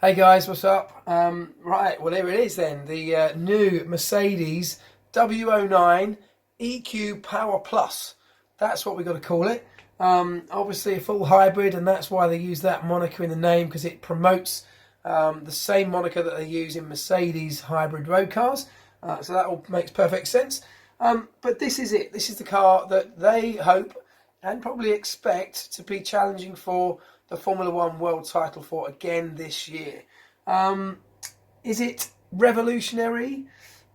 Hey guys, what's up? Right, well here it is then, the new Mercedes W09 EQ Power Plus. That's what we've got to call it. Obviously a full hybrid, and that's why they use that moniker in the name, because it promotes the same moniker that they use in Mercedes hybrid road cars. So that all makes perfect sense. But this is it. This is the car that they hope and probably expect to be challenging for the Formula One world title for again this year. Is it revolutionary?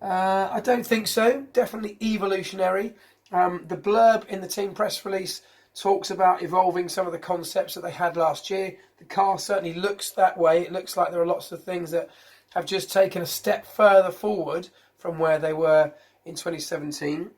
I don't think so. Definitely evolutionary. The blurb in the team press release talks about evolving some of the concepts that they had last year. The car certainly looks that way. It looks like there are lots of things that have just taken a step further forward from where they were in 2017.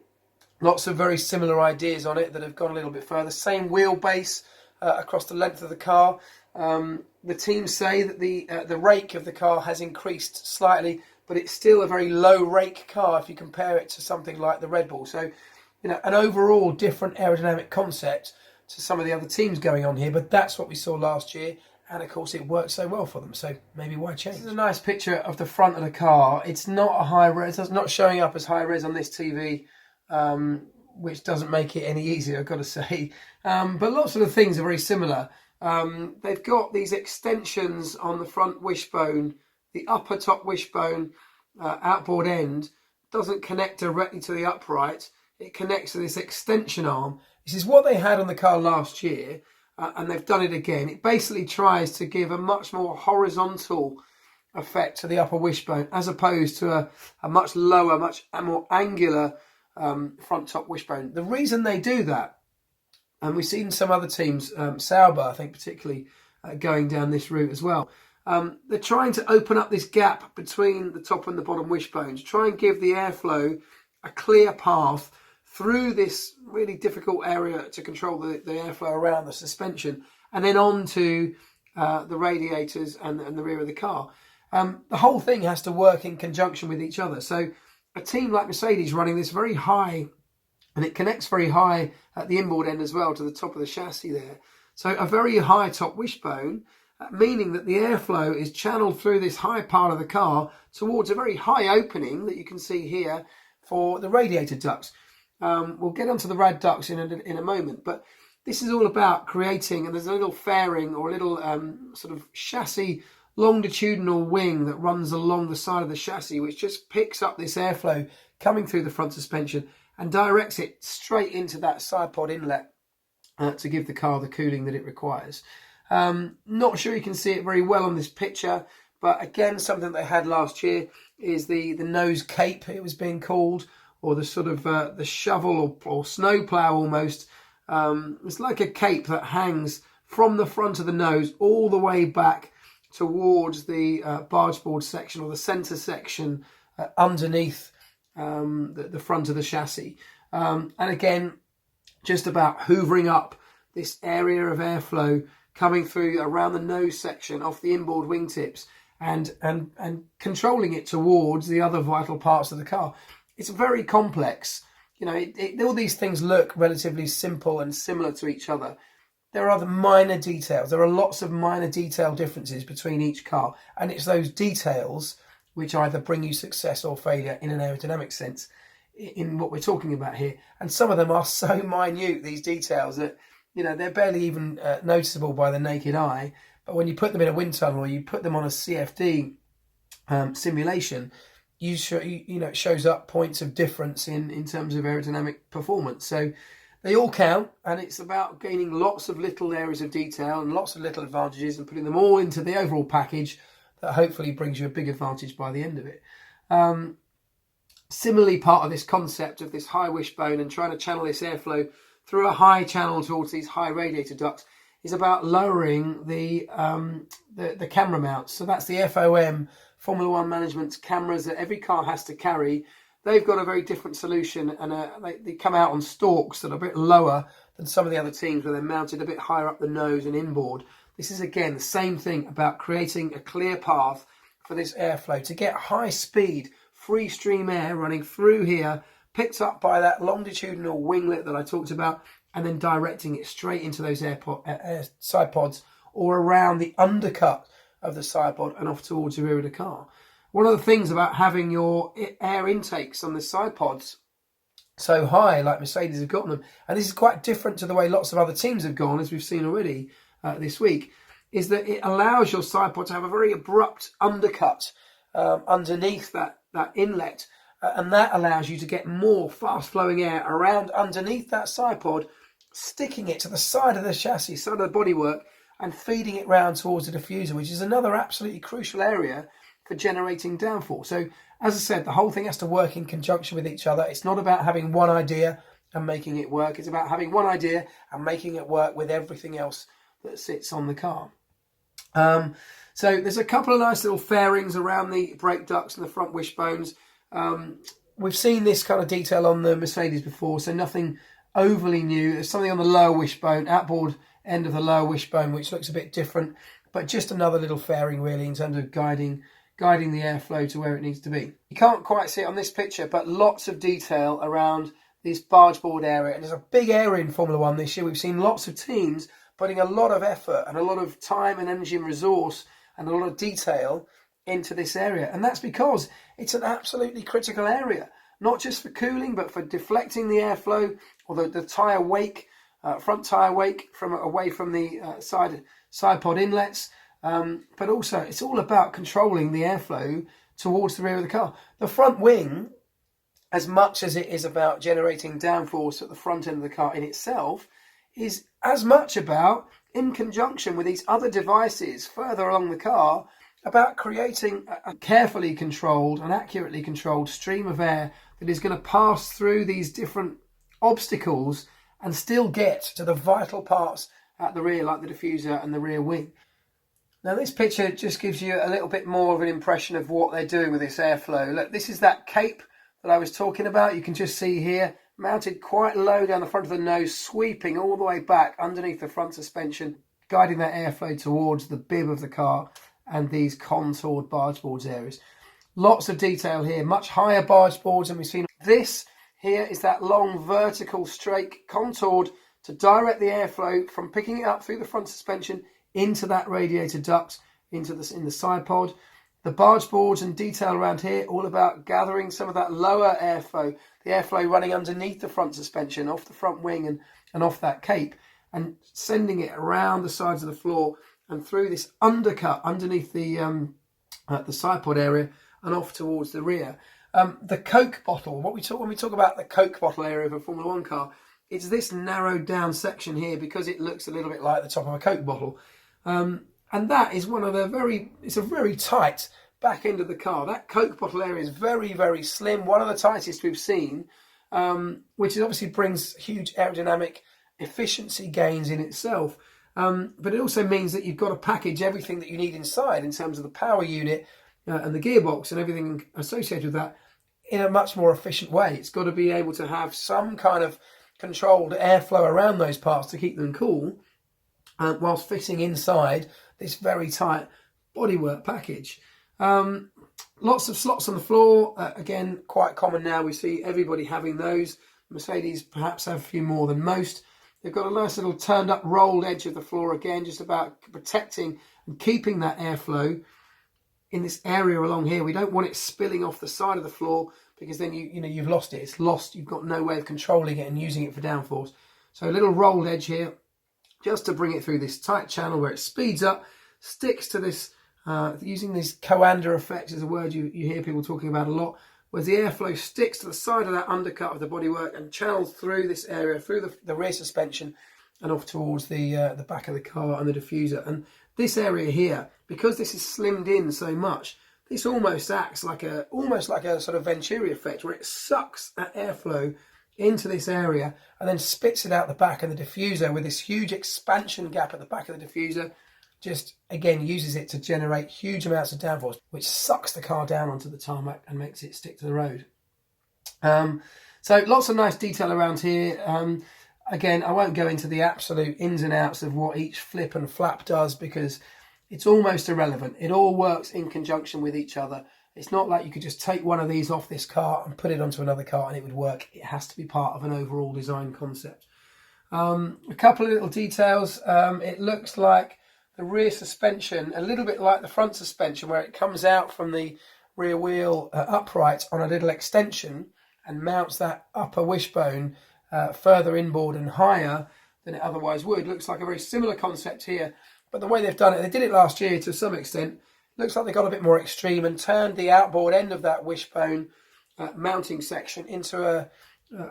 Lots of very similar ideas on it that have gone a little bit further. Same wheelbase across the length of the car. The team say that the rake of the car has increased slightly, but it's still a very low rake car if you compare it to something like the Red Bull. So, an overall different aerodynamic concept to some of the other teams going on here, but that's what we saw last year, and of course it worked so well for them, so maybe why change? This is a nice picture of the front of the car. It's not a high res, it's not showing up as high res on this TV, which doesn't make it any easier, I've got to say. But lots of the things are very similar. They've got these extensions on the front wishbone. The upper top wishbone outboard end doesn't connect directly to the upright. It connects to this extension arm. This is what they had on the car last year, and they've done it again. It basically tries to give a much more horizontal effect to the upper wishbone, as opposed to a much lower, much more angular front top wishbone. The reason they do that, and we've seen some other teams, Sauber I think particularly, going down this route as well, they're trying to open up this gap between the top and the bottom wishbones, try and give the airflow a clear path through this really difficult area to control the airflow around the suspension, and then on to the radiators and the rear of the car. The whole thing has to work in conjunction with each other. So a team like Mercedes running this very high, and it connects very high at the inboard end as well to the top of the chassis there. So a very high top wishbone, meaning that the airflow is channeled through this high part of the car towards a very high opening that you can see here for the radiator ducts. We'll get onto the rad ducts in a moment, but this is all about creating, and there's a little fairing or a little sort of chassis longitudinal wing that runs along the side of the chassis, which just picks up this airflow coming through the front suspension and directs it straight into that side pod inlet to give the car the cooling that it requires. Not sure you can see it very well on this picture, but again, something they had last year is the nose cape, it was being called, or the sort of the shovel or snow plow almost. It's like a cape that hangs from the front of the nose all the way back towards the bargeboard section, or the centre section underneath the front of the chassis. And again, just about hoovering up this area of airflow coming through around the nose section off the inboard wingtips and controlling it towards the other vital parts of the car. It's very complex. All these things look relatively simple and similar to each other. There are the minor details. There are lots of minor detail differences between each car, and it's those details which either bring you success or failure in an aerodynamic sense in what we're talking about here. And some of them are so minute, these details, that they're barely even noticeable by the naked eye. But when you put them in a wind tunnel, or you put them on a CFD simulation, it shows up points of difference in terms of aerodynamic performance. So they all count, and it's about gaining lots of little areas of detail and lots of little advantages and putting them all into the overall package that hopefully brings you a big advantage by the end of it. Similarly, part of this concept of this high wishbone and trying to channel this airflow through a high channel towards these high radiator ducts is about lowering the camera mounts. So that's the FOM, Formula One Management's cameras that every car has to carry. They've got a very different solution, and they come out on stalks that are a bit lower than some of the other teams, where they're mounted a bit higher up the nose and inboard. This is, again, the same thing about creating a clear path for this airflow to get high speed, free stream air running through here, picked up by that longitudinal winglet that I talked about, and then directing it straight into those side pods or around the undercut of the sidepod and off towards the rear of the car. One of the things about having your air intakes on the side pods so high, like Mercedes have got them, and this is quite different to the way lots of other teams have gone, as we've seen already this week, is that it allows your side pod to have a very abrupt undercut underneath that inlet, and that allows you to get more fast-flowing air around underneath that side pod, sticking it to the side of the chassis, side of the bodywork, and feeding it round towards the diffuser, which is another absolutely crucial area for generating downforce. So, as I said, the whole thing has to work in conjunction with each other. It's not about having one idea and making it work. It's about having one idea and making it work with everything else that sits on the car. So there's a couple of nice little fairings around the brake ducts and the front wishbones. We've seen this kind of detail on the Mercedes before, so nothing overly new. There's something on the lower wishbone, outboard end of the lower wishbone, which looks a bit different, but just another little fairing really in terms of guiding the airflow to where it needs to be. You can't quite see it on this picture, but lots of detail around this bargeboard area. And there's a big area in Formula One this year. We've seen lots of teams putting a lot of effort and a lot of time and energy and resource and a lot of detail into this area. And that's because it's an absolutely critical area, not just for cooling, but for deflecting the airflow or the tyre wake, front tyre wake away from the side pod inlets. But also it's all about controlling the airflow towards the rear of the car. The front wing, as much as it is about generating downforce at the front end of the car in itself, is as much about, in conjunction with these other devices further along the car, about creating a carefully controlled and accurately controlled stream of air that is going to pass through these different obstacles and still get to the vital parts at the rear, like the diffuser and the rear wing. Now this picture just gives you a little bit more of an impression of what they're doing with this airflow. Look, this is that cape that I was talking about. You can just see here, mounted quite low down the front of the nose, sweeping all the way back underneath the front suspension, guiding that airflow towards the bib of the car and these contoured bargeboards areas. Lots of detail here, much higher bargeboards than we've seen. This here is that long vertical strake contoured to direct the airflow from picking it up through the front suspension into that radiator duct, in the side pod. The bargeboards and detail around here, all about gathering some of that lower airflow, the airflow running underneath the front suspension, off the front wing and off that cape, and sending it around the sides of the floor and through this undercut underneath the side pod area and off towards the rear. The Coke bottle, when we talk about the Coke bottle area of a Formula One car, it's this narrowed down section here because it looks a little bit like the top of a Coke bottle. And that is it's a very tight back end of the car. That Coke bottle area is very, very slim, one of the tightest we've seen, which obviously brings huge aerodynamic efficiency gains in itself. But it also means that you've got to package everything that you need inside in terms of the power unit and the gearbox and everything associated with that in a much more efficient way. It's got to be able to have some kind of controlled airflow around those parts to keep them cool, whilst fitting inside this very tight bodywork package. Lots of slots on the floor, again, quite common now. We see everybody having those. Mercedes perhaps have a few more than most. They've got a nice little turned up rolled edge of the floor, again, just about protecting and keeping that airflow in this area along here. We don't want it spilling off the side of the floor, because then you've lost it. It's lost. You've got no way of controlling it and using it for downforce. So a little rolled edge here, just to bring it through this tight channel where it speeds up, sticks to this, using this coanda effect is a word you hear people talking about a lot, where the airflow sticks to the side of that undercut of the bodywork and channels through this area, through the rear suspension and off towards the back of the car and the diffuser. And this area here, because this is slimmed in so much, this almost acts like a sort of Venturi effect, where it sucks that airflow into this area and then spits it out the back of the diffuser with this huge expansion gap at the back of the diffuser. Just again uses it to generate huge amounts of downforce, which sucks the car down onto the tarmac and makes it stick to the road. So lots of nice detail around here. Again, I won't go into the absolute ins and outs of what each flip and flap does, because it's almost irrelevant. It all works in conjunction with each other. It's not like you could just take one of these off this car and put it onto another car and it would work. It has to be part of an overall design concept. A couple of little details. It looks like the rear suspension a little bit like the front suspension, where it comes out from the rear wheel upright on a little extension and mounts that upper wishbone further inboard and higher than it otherwise would. Looks like a very similar concept here, but the way they've done it, they did it last year to some extent. Looks like they got a bit more extreme and turned the outboard end of that wishbone mounting section into a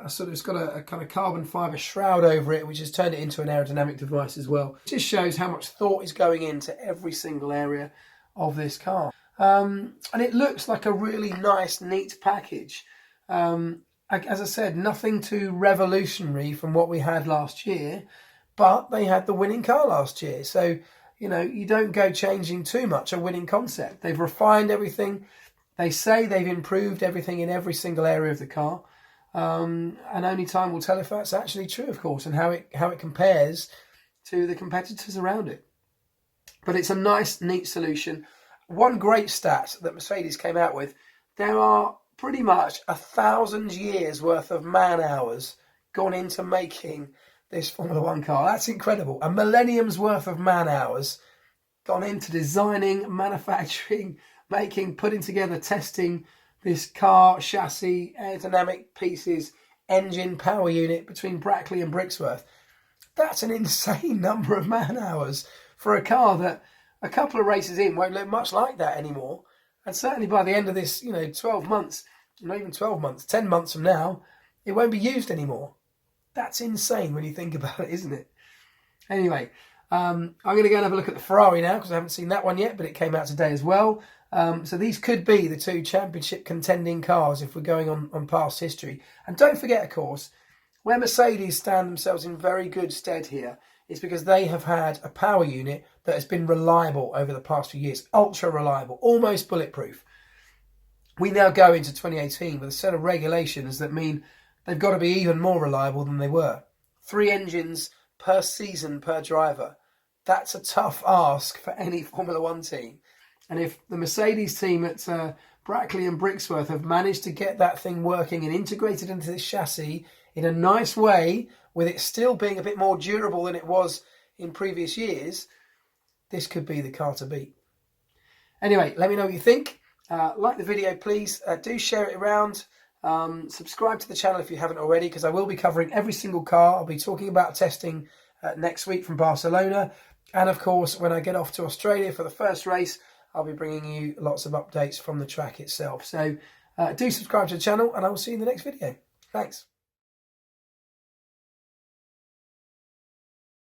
sort of, it's got a kind of carbon fibre shroud over it, which has turned it into an aerodynamic device as well. It just shows how much thought is going into every single area of this car. And it looks like a really nice, neat package. As I said, nothing too revolutionary from what we had last year, but they had the winning car last year. So, you know, you don't go changing too much a winning concept. They've refined everything. They say they've improved everything in every single area of the car. And only time will tell if that's actually true, of course, and how it compares to the competitors around it. But it's a nice, neat solution. One great stat that Mercedes came out with: there are pretty much 1,000 years worth of man hours gone into making this Formula One car. That's incredible. A millennium's worth of man hours gone into designing, manufacturing, making, putting together, testing this car, chassis, aerodynamic pieces, engine, power unit between Brackley and Brixworth. That's an insane number of man hours for a car that a couple of races in won't look much like that anymore. And certainly by the end of this, 12 months, not even 12 months, 10 months from now, it won't be used anymore. That's insane when you think about it, isn't it? Anyway, I'm going to go and have a look at the Ferrari now, because I haven't seen that one yet, but it came out today as well. So these could be the two championship contending cars if we're going on past history. And don't forget, of course, where Mercedes stand themselves in very good stead here is because they have had a power unit that has been reliable over the past few years. Ultra reliable, almost bulletproof. We now go into 2018 with a set of regulations that mean they've got to be even more reliable than they were. 3 engines per season per driver. That's a tough ask for any Formula One team. And if the Mercedes team at Brackley and Brixworth have managed to get that thing working and integrated into this chassis in a nice way, with it still being a bit more durable than it was in previous years, this could be the car to beat. Anyway, let me know what you think. Like the video, please. Do share it around. Subscribe to the channel if you haven't already, because I will be covering every single car. I'll be talking about testing next week from Barcelona. And of course, when I get off to Australia for the first race, I'll be bringing you lots of updates from the track itself. So do subscribe to the channel, and I will see you in the next video. Thanks.